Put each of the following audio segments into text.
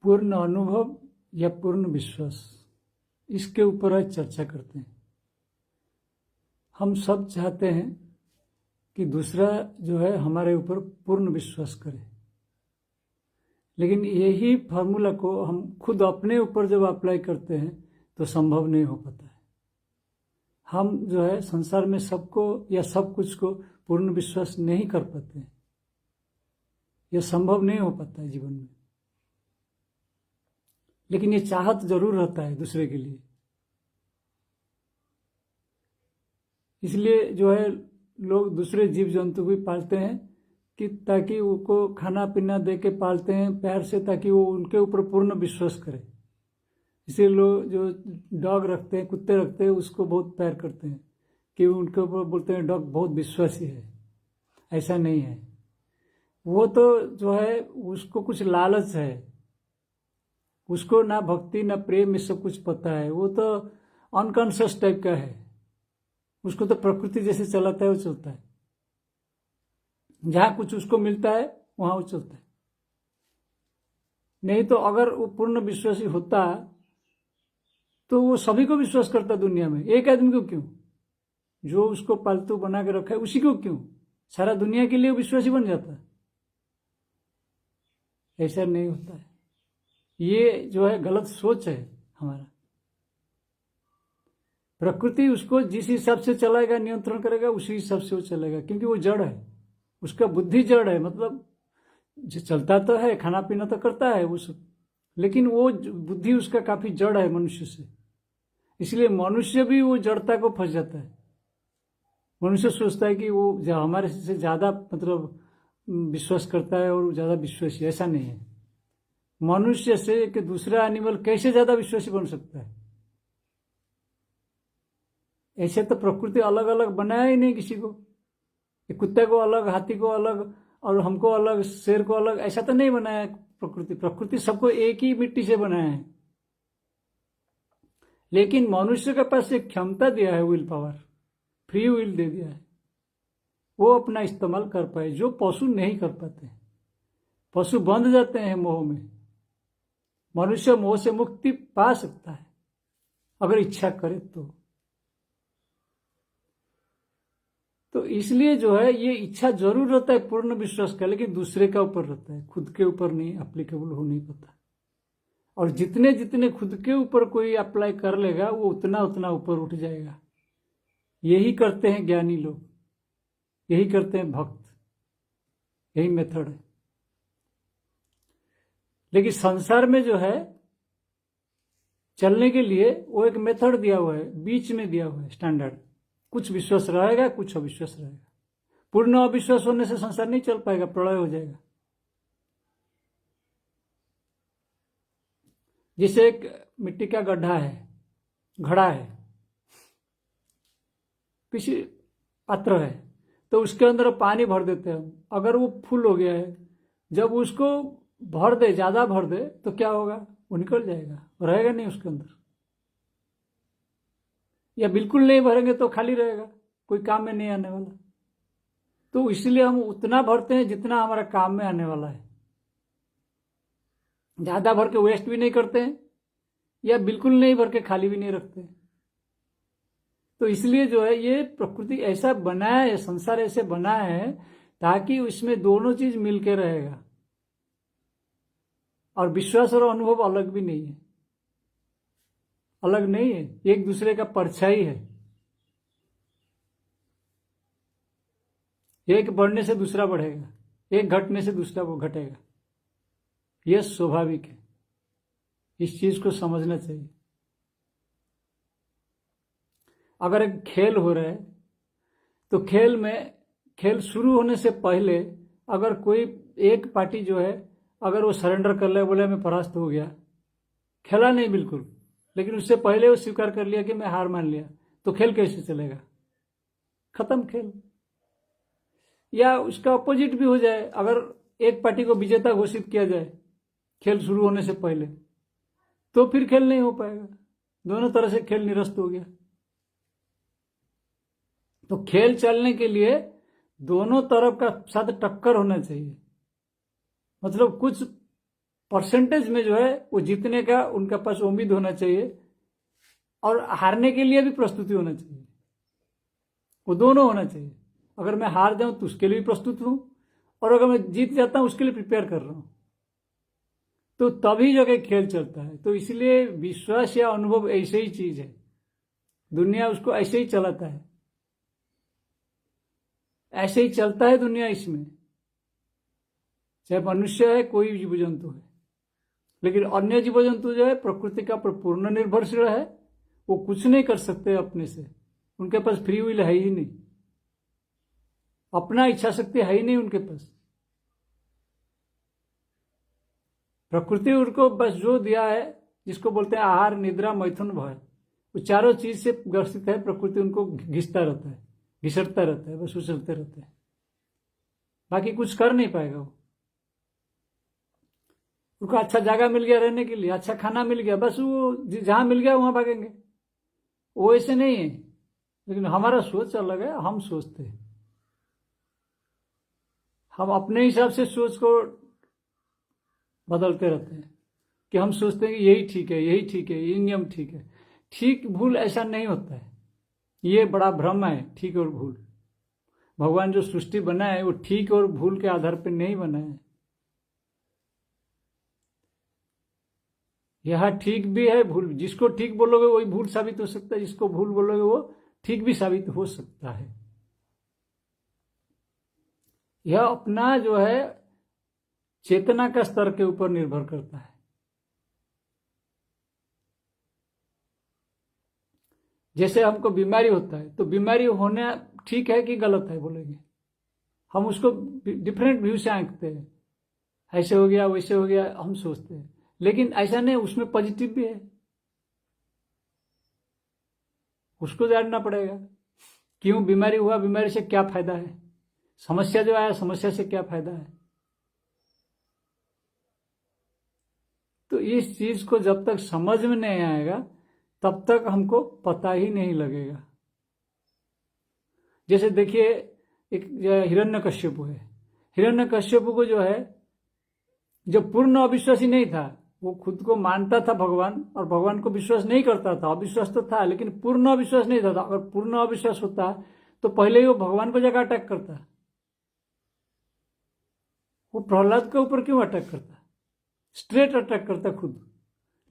पूर्ण अनुभव या पूर्ण विश्वास, इसके ऊपर आज चर्चा करते हैं। हम सब चाहते हैं कि दूसरा जो है हमारे ऊपर पूर्ण विश्वास करे, लेकिन यही फार्मूला को हम खुद अपने ऊपर जब अप्लाई करते हैं तो संभव नहीं हो पाता है। हम जो है संसार में सबको या सब कुछ को पूर्ण विश्वास नहीं कर पाते हैं। यह संभव नहीं हो पाता है जीवन में, लेकिन ये चाहत जरूर रहता है दूसरे के लिए। इसलिए जो है लोग दूसरे जीव जंतु भी पालते हैं कि ताकि उनको खाना पीना दे के पालते हैं प्यार से, ताकि वो उनके ऊपर पूर्ण विश्वास करे। इसलिए लोग जो डॉग रखते हैं, कुत्ते रखते हैं, उसको बहुत प्यार करते हैं कि उनके ऊपर बोलते हैं डॉग बहुत विश्वासी है। ऐसा नहीं है, वो तो जो है उसको कुछ लालच है, उसको ना भक्ति ना प्रेम ये सब कुछ पता है। वो तो अनकॉन्शियस टाइप का है, उसको तो प्रकृति जैसे चलाता है वो चलता है। जहां कुछ उसको मिलता है वहां वो चलता है। नहीं तो अगर वो पूर्ण विश्वासी होता तो वो सभी को विश्वास करता दुनिया में। एक आदमी को क्यों, जो उसको पालतू बना के रखा है उसी को क्यों, सारा दुनिया के लिए विश्वासी बन जाता है। ऐसा नहीं होता है। ये जो है गलत सोच है हमारा। प्रकृति उसको जिस हिसाब से चलाएगा, नियंत्रण करेगा, उसी हिसाब से वो चलेगा, क्योंकि वो जड़ है, उसका बुद्धि जड़ है। मतलब चलता तो है, खाना पीना तो करता है वो सब, लेकिन वो बुद्धि उसका काफी जड़ है मनुष्य से। इसलिए मनुष्य भी वो जड़ता को फंस जाता है। मनुष्य सोचता है कि वो हमारे से ज्यादा मतलब विश्वास करता है और ज्यादा विश्वासी। ऐसा नहीं है। मनुष्य से कि दूसरा एनिमल कैसे ज्यादा विश्वासी बन सकता है? ऐसे तो प्रकृति अलग अलग बनाया ही नहीं किसी को। कुत्ते को अलग, हाथी को अलग, और हमको अलग, शेर को अलग, ऐसा तो नहीं बनाया प्रकृति। प्रकृति सबको एक ही मिट्टी से बनाया है, लेकिन मनुष्य के पास एक क्षमता दिया है, will power, free will they दिया है, वो अपना इस्तेमाल कर पाए, जो पशु नहीं कर पाते। पशु बंध जाते हैं मोह में। मनुष्य मोह से मुक्ति पा सकता है अगर इच्छा करे तो इसलिए जो है ये इच्छा जरूर रहता है पूर्ण विश्वास का, लेकिन दूसरे का ऊपर रहता है, खुद के ऊपर नहीं एप्लीकेबल हो नहीं पाता। और जितने जितने खुद के ऊपर कोई अप्लाई कर लेगा वो उतना उतना ऊपर उठ जाएगा। यही करते हैं ज्ञानी लोग, यही करते हैं भक्त, यही मेथड है। लेकिन संसार में जो है चलने के लिए वो एक मेथड दिया हुआ है, बीच में दिया हुआ है स्टैंडर्ड। कुछ विश्वास रहेगा, कुछ अविश्वास रहेगा। पूर्ण अविश्वास होने से संसार नहीं चल पाएगा, प्रलय हो जाएगा। जैसे एक मिट्टी का गड्ढा है, घड़ा है, किसी पात्र है, तो उसके अंदर पानी भर देते हैं। अगर वो फुल हो गया है, जब उसको भर दे, ज्यादा भर दे, तो क्या होगा? वो निकल जाएगा, रहेगा नहीं उसके अंदर। या बिल्कुल नहीं भरेंगे तो खाली रहेगा, कोई काम में नहीं आने वाला। तो इसलिए हम उतना भरते हैं जितना हमारा काम में आने वाला है। ज्यादा भर के वेस्ट भी नहीं करते हैं, या बिल्कुल नहीं भर के खाली भी नहीं रखते हैं। तो इसलिए जो है ये प्रकृति ऐसा बनाया है, संसार ऐसे बनाया है ताकि इसमें दोनों चीज मिलके रहेगा। और विश्वास और अनुभव अलग भी नहीं है, अलग नहीं है, एक दूसरे का परछाई है। एक बढ़ने से दूसरा बढ़ेगा, एक घटने से दूसरा वो घटेगा। यह स्वाभाविक है, इस चीज को समझना चाहिए। अगर एक खेल हो रहा है तो खेल शुरू होने से पहले अगर कोई एक पार्टी जो है अगर वो सरेंडर कर ले, बोले मैं परास्त हो गया, खेला नहीं बिल्कुल, लेकिन उससे पहले वो स्वीकार कर लिया कि मैं हार मान लिया, तो खेल कैसे चलेगा? खत्म खेल। या उसका अपोजिट भी हो जाए, अगर एक पार्टी को विजेता घोषित किया जाए खेल शुरू होने से पहले, तो फिर खेल नहीं हो पाएगा, दोनों तरह से खेल निरस्त हो गया। तो खेल चलने के लिए दोनों तरफ का साथ टक्कर होना चाहिए। मतलब कुछ परसेंटेज में जो है वो जीतने का उनके पास उम्मीद होना चाहिए और हारने के लिए भी प्रस्तुति होना चाहिए। वो दोनों होना चाहिए। अगर मैं हार जाऊं तो उसके लिए भी प्रस्तुत हूं, और अगर मैं जीत जाता हूं उसके लिए प्रिपेयर कर रहा हूं, तो तभी जगह खेल चलता है। तो इसलिए विश्वास या अनुभव ऐसे ही चीज है, दुनिया उसको ऐसे ही चलाता है, ऐसे ही चलता है दुनिया इसमें, चाहे मनुष्य है कोई जीव जंतु है। लेकिन अन्य जीव जंतु जो है प्रकृति का पूर्ण निर्भरशील है, वो कुछ नहीं कर सकते अपने से, उनके पास फ्री विल है ही नहीं, अपना इच्छा शक्ति है ही नहीं उनके पास। प्रकृति उनको बस जो दिया है, जिसको बोलते हैं आहार, निद्रा, मैथुन, भय, वो चारों चीज से ग्रसित है। प्रकृति उनको घिसता रहता है, घिसटता रहता है, बस उछलते रहते हैं, बाकी कुछ कर नहीं पाएगा वो। उनको अच्छा जगह मिल गया रहने के लिए, अच्छा खाना मिल गया, बस वो जहां मिल गया वहां भागेंगे। वो ऐसे नहीं है। लेकिन हमारा सोच अलग है, हम सोचते हैं, हम अपने हिसाब से सोच को बदलते रहते हैं कि हम सोचते हैं कि यही ठीक है, यही ठीक है, ये नियम ठीक है। ठीक भूल ऐसा नहीं होता है, ये बड़ा भ्रम है ठीक और भूल। भगवान जो सृष्टि बनाए वो ठीक और भूल के आधार पर नहीं बनाए। यह ठीक भी है, भूल, जिसको ठीक बोलोगे वही भूल साबित हो सकता है, जिसको भूल बोलोगे वो ठीक भी साबित हो सकता है। यह अपना जो है चेतना का स्तर के ऊपर निर्भर करता है। जैसे हमको बीमारी होता है तो बीमारी होना ठीक है कि गलत है बोलेंगे, हम उसको डिफरेंट व्यू से आंकते हैं, ऐसे हो गया वैसे हो गया हम सोचते हैं। लेकिन ऐसा नहीं, उसमें पॉजिटिव भी है, उसको जानना पड़ेगा क्यों बीमारी हुआ, बीमारी से क्या फायदा है, समस्या जो आया समस्या से क्या फायदा है। तो इस चीज को जब तक समझ में नहीं आएगा तब तक हमको पता ही नहीं लगेगा। जैसे देखिए एक हिरण्यकश्यप है, हिरण्यकश्यप को जो है, जब पूर्ण अविश्वासी नहीं था, वो खुद को मानता था भगवान और भगवान को विश्वास नहीं करता था, अविश्वास तो था लेकिन पूर्ण अविश्वास नहीं था। अगर पूर्ण अविश्वास होता तो पहले ही वो भगवान को जाकर अटैक करता। वो प्रहलाद के ऊपर क्यों अटैक करता, स्ट्रेट अटैक करता खुद,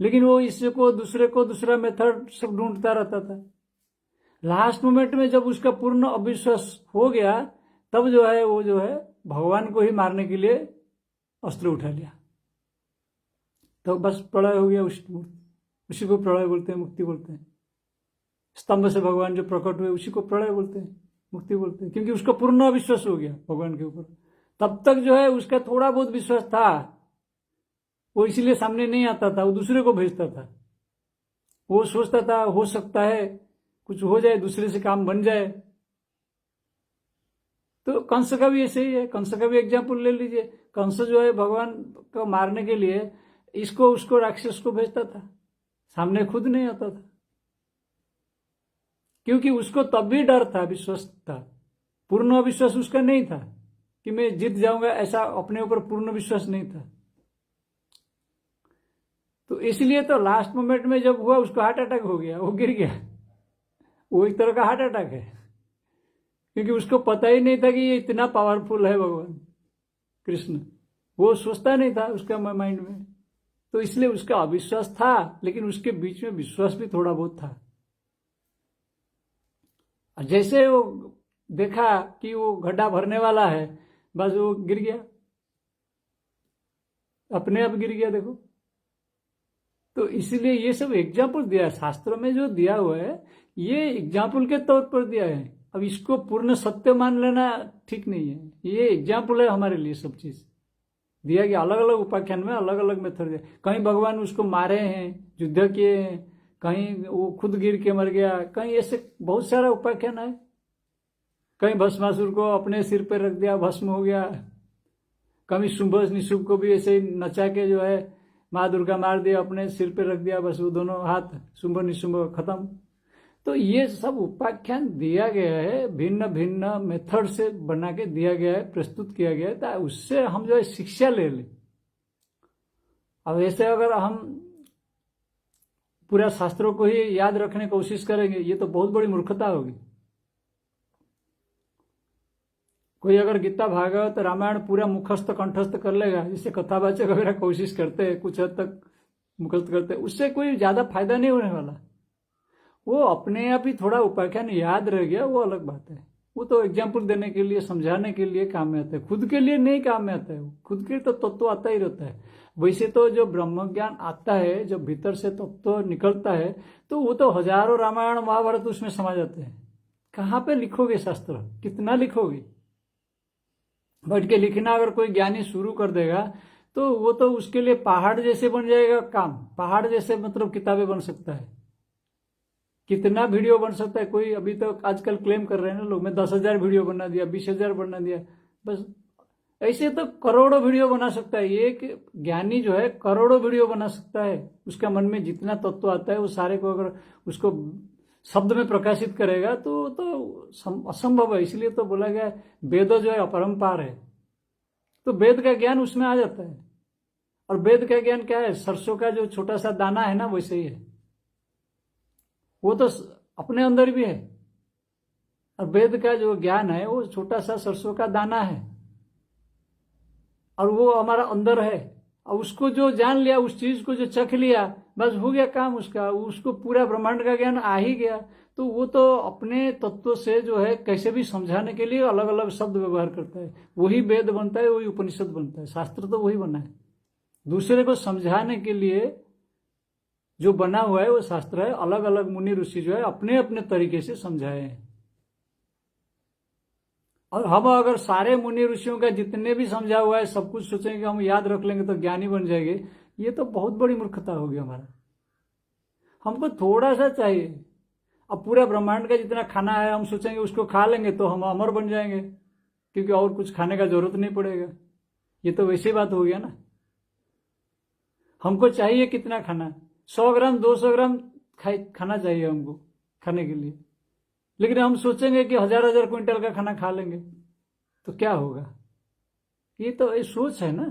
लेकिन वो इससे को दूसरा मेथड सब ढूंढता रहता था। लास्ट मोमेंट में जब उसका पूर्ण अविश्वास हो गया तब जो है वो जो है भगवान को ही मारने के लिए अस्त्र उठा लिया, तो बस प्रलय हो गया। उसी को प्रलय बोलते हैं, मुक्ति बोलते हैं। स्तंभ से भगवान जो प्रकट हुए उसी को प्रलय बोलते हैं, मुक्ति बोलते हैं, क्योंकि उसका पूर्ण अविश्वास हो गया भगवान के ऊपर। तब तक जो है उसका थोड़ा बहुत विश्वास था, वो इसलिए सामने नहीं आता था, वो दूसरे को भेजता था। वो सोचता था हो सकता है कुछ हो जाए, दूसरे से काम बन जाए। तो कंस का भी ऐसे ही है, कंस का भी एग्जाम्पल ले लीजिए। कंस जो है भगवान को मारने के लिए इसको उसको राक्षस को भेजता था, सामने खुद नहीं आता था, क्योंकि उसको तब भी डर था, विश्वास था, पूर्ण विश्वास उसका नहीं था कि मैं जीत जाऊंगा, ऐसा अपने ऊपर पूर्ण विश्वास नहीं था। तो इसलिए तो लास्ट मोमेंट में जब हुआ उसको हार्ट अटैक हो गया, वो गिर गया। वो एक तरह का हार्ट अटैक है, क्योंकि उसको पता ही नहीं था कि ये इतना पावरफुल है भगवान कृष्ण। वो सोचता नहीं था उसका माइंड में, तो इसलिए उसका अविश्वास था, लेकिन उसके बीच में विश्वास भी थोड़ा बहुत था। जैसे वो देखा कि वो गड्ढा भरने वाला है, बस वो गिर गया, अपने आप गिर गया। देखो, तो इसलिए ये सब एग्जाम्पल दिया है शास्त्रों में, जो दिया हुआ है ये एग्जाम्पल के तौर पर दिया है। अब इसको पूर्ण सत्य मान लेना ठीक नहीं है, ये एग्जाम्पल है हमारे लिए। सब चीज दिया गया अलग अलग उपाख्यान में, अलग अलग मेथड है। कहीं भगवान उसको मारे हैं, युद्ध किए हैं, कहीं वो खुद गिर के मर गया, कहीं ऐसे बहुत सारा उपाख्यान है। कहीं भस्मासुर को अपने सिर पर रख दिया, भस्म हो गया। कभी शुंभ निशुंभ को भी ऐसे नचा के जो है माँ दुर्गा मार दिया, अपने सिर पे रख दिया, बस वो दोनों हाथ शुंभ निशुंभ खत्म। तो ये सब उपाख्यान दिया गया है, भिन्न भिन्न मेथड से बना के दिया गया है, प्रस्तुत किया गया है, ताकि उससे हम जो है शिक्षा ले लें। अब ऐसे अगर हम पूरा शास्त्रों को ही याद रखने की कोशिश करेंगे, ये तो बहुत बड़ी मूर्खता होगी। कोई अगर गीता भागवत रामायण पूरा मुखस्थ कंठस्थ कर लेगा, जिससे कथावाचक वगैरह कोशिश करते हैं, कुछ हद तक मुखस्थ करते हैं, उससे कोई ज्यादा फायदा नहीं होने वाला। वो अपने आप ही थोड़ा उपाख्यान याद रह गया, वो अलग बात है। वो तो एग्जाम्पल देने के लिए, समझाने के लिए काम में आता है, खुद के लिए नहीं काम में आता है। खुद के तो तत्व आता ही रहता है। वैसे तो जो ब्रह्म ज्ञान आता है, जब भीतर से तत्व निकलता है, तो वो तो हजारों रामायण महाभारत उसमें समा जाते हैं। कहाँ पे लिखोगे शास्त्र, कितना लिखोगे? बैठ के लिखना अगर कोई ज्ञानी शुरू कर देगा तो वो तो उसके लिए पहाड़ जैसे बन जाएगा काम। पहाड़ जैसे मतलब किताबें बन सकता है, कितना वीडियो बन सकता है। कोई अभी तो आजकल क्लेम कर रहे हैं ना लोग, मैं 10,000 वीडियो बना दिया, 20,000 बना दिया, बस। ऐसे तो करोड़ों वीडियो बना सकता है एक ज्ञानी, जो है करोड़ों वीडियो बना सकता है। उसका मन में जितना तत्व आता है वो सारे को अगर उसको शब्द में प्रकाशित करेगा तो असंभव है। इसलिए तो बोला गया वेद जो है अपरंपार है, तो वेद का ज्ञान उसमें आ जाता है। और वेद का ज्ञान क्या है? सरसों का जो छोटा सा दाना है ना, वैसे ही है। वो तो अपने अंदर भी है। और वेद का जो ज्ञान है वो छोटा सा सरसों का दाना है, और वो हमारा अंदर है। और उसको जो जान लिया, उस चीज को जो चख लिया, बस हो गया काम उसका। उसको पूरा ब्रह्मांड का ज्ञान आ ही गया। तो वो तो अपने तत्व से जो है कैसे भी समझाने के लिए अलग अलग शब्द व्यवहार करता है। वही वेद बनता है, वही उपनिषद बनता है, शास्त्र तो वही बना है। दूसरे को समझाने के लिए जो बना हुआ है वो शास्त्र है। अलग अलग मुनि ऋषि जो है अपने अपने तरीके से समझाए हैं। और हम अगर सारे मुनि ऋषियों का जितने भी समझा हुआ है सब कुछ सोचेंगे हम याद रख लेंगे तो ज्ञानी बन जाएंगे, ये तो बहुत बड़ी मूर्खता होगी हमारा। हमको थोड़ा सा चाहिए। अब पूरा ब्रह्मांड का जितना खाना है हम सोचेंगे उसको खा लेंगे तो हम अमर बन जाएंगे, क्योंकि और कुछ खाने का जरूरत नहीं पड़ेगा। ये तो वैसी बात हो गया ना। हमको चाहिए कितना खाना? 100 ग्राम 200 ग्राम खाना चाहिए हमको खाने के लिए, लेकिन हम सोचेंगे कि हजार हजार क्विंटल का खाना खा लेंगे तो क्या होगा? ये तो ये सोच है ना।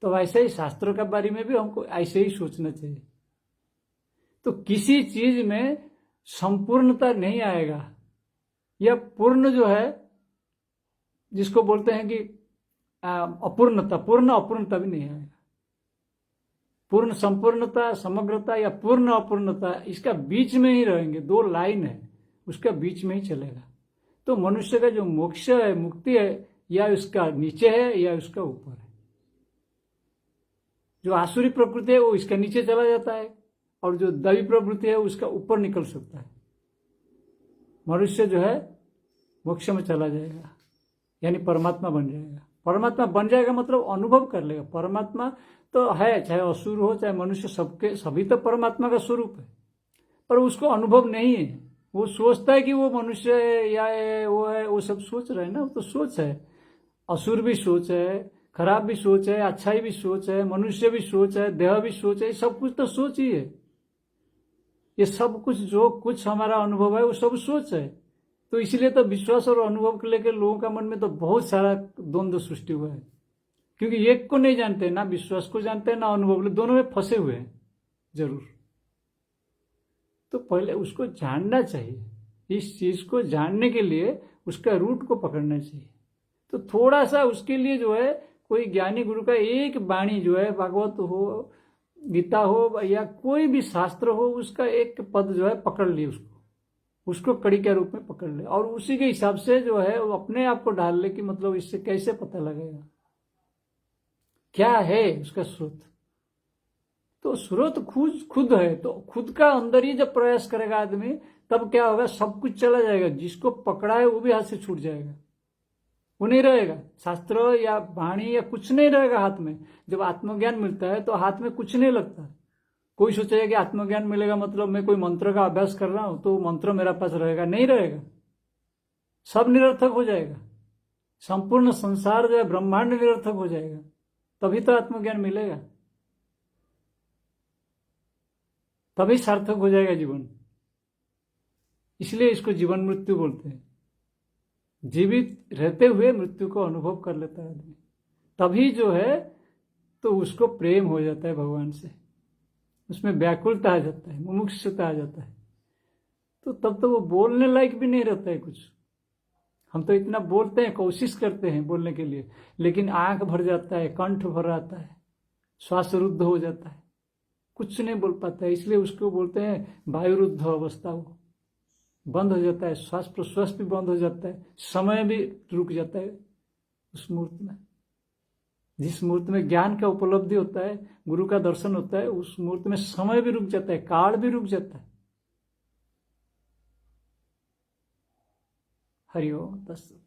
तो ऐसे ही शास्त्रों के बारे में भी हमको ऐसे ही सोचना चाहिए। तो किसी चीज में संपूर्णता नहीं आएगा, यह पूर्ण जो है जिसको बोलते हैं कि अपूर्णता, पूर्ण अपूर्णता भी नहीं आएगा। पूर्ण संपूर्णता, समग्रता या पूर्ण अपूर्णता, इसका बीच में ही रहेंगे। दो लाइन है, उसका बीच में ही चलेगा। तो मनुष्य का जो मोक्ष है, मुक्ति है, या उसका नीचे है या उसका ऊपर है। जो आसुरी प्रवृत्ति है वो इसका नीचे चला जाता है, और जो दैवी प्रवृत्ति है उसका ऊपर निकल सकता है। मनुष्य जो है मोक्ष में चला जाएगा, यानी परमात्मा बन जाएगा। परमात्मा बन जाएगा मतलब अनुभव कर लेगा। परमात्मा तो है, चाहे असुर हो चाहे मनुष्य, सबके सभी तो परमात्मा का स्वरूप है, पर उसको अनुभव नहीं है। वो सोचता है कि वो मनुष्य है या वो है, वो सब सोच रहे हैं ना, वो तो सोच है। असुर भी सोच है, खराब भी सोच है, अच्छाई भी सोच है, मनुष्य भी सोच है, देह भी सोच है, सब कुछ तो सोच ही है। ये सब कुछ जो कुछ हमारा अनुभव है वो सब सोच है। तो इसलिए तो विश्वास और अनुभव को लेकर लोगों का मन में तो बहुत सारा द्वंद्व सृष्टि हुआ है, क्योंकि एक को नहीं जानते, ना विश्वास को जानते हैं ना अनुभव, दोनों में फंसे हुए हैं जरूर। तो पहले उसको जानना चाहिए। इस चीज को जानने के लिए उसका रूट को पकड़ना चाहिए। तो थोड़ा सा उसके लिए जो है कोई ज्ञानी गुरु का एक वाणी जो है, भागवत हो, गीता हो या कोई भी शास्त्र हो, उसका एक पद जो है पकड़ लिए, उसको कड़ी के रूप में पकड़ ले, और उसी के हिसाब से जो है वो अपने आप को ढाल ले कि मतलब इससे कैसे पता लगेगा क्या है उसका स्रोत। तो स्रोत खुद है। तो खुद का अंदर ही जब प्रयास करेगा आदमी, तब क्या होगा? सब कुछ चला जाएगा। जिसको पकड़ा है वो भी हाथ से छूट जाएगा, वो नहीं रहेगा। शास्त्र या वाणी या कुछ नहीं रहेगा हाथ में। जब आत्मज्ञान मिलता है तो हाथ में कुछ नहीं लगता। कोई सोचेगा कि आत्मज्ञान मिलेगा मतलब मैं कोई मंत्र का अभ्यास कर रहा हूं तो मंत्र मेरा पास रहेगा, नहीं रहेगा। सब निरर्थक हो जाएगा। संपूर्ण संसार जो है, ब्रह्मांड निरर्थक हो जाएगा। तभी तो आत्मज्ञान मिलेगा, तभी सार्थक हो जाएगा जीवन। इसलिए इसको जीवन मृत्यु बोलते हैं। जीवित रहते हुए मृत्यु को अनुभव कर लेता है आदमी, तभी जो है तो उसको प्रेम हो जाता है भगवान से, उसमें व्याकुलता आ जाता है, मुमुक्षुता आ जाता है। तो तब तो वो बोलने लायक भी नहीं रहता है कुछ। हम तो इतना बोलते हैं, कोशिश करते हैं बोलने के लिए, लेकिन आंख भर जाता है, कंठ भर आता है, श्वास रुद्ध हो जाता है, कुछ नहीं बोल पाता है। इसलिए उसको बोलते हैं वायुरुद्ध अवस्था। वो बंद हो जाता है, श्वास प्रश्वास भी बंद हो जाता है, समय भी रुक जाता है उस मुहूर्त में। जिस मुहूर्त में ज्ञान का उपलब्धि होता है, गुरु का दर्शन होता है, उस मुहूर्त में समय भी रुक जाता है, काल भी रुक जाता है। हरि ओम तत्सत।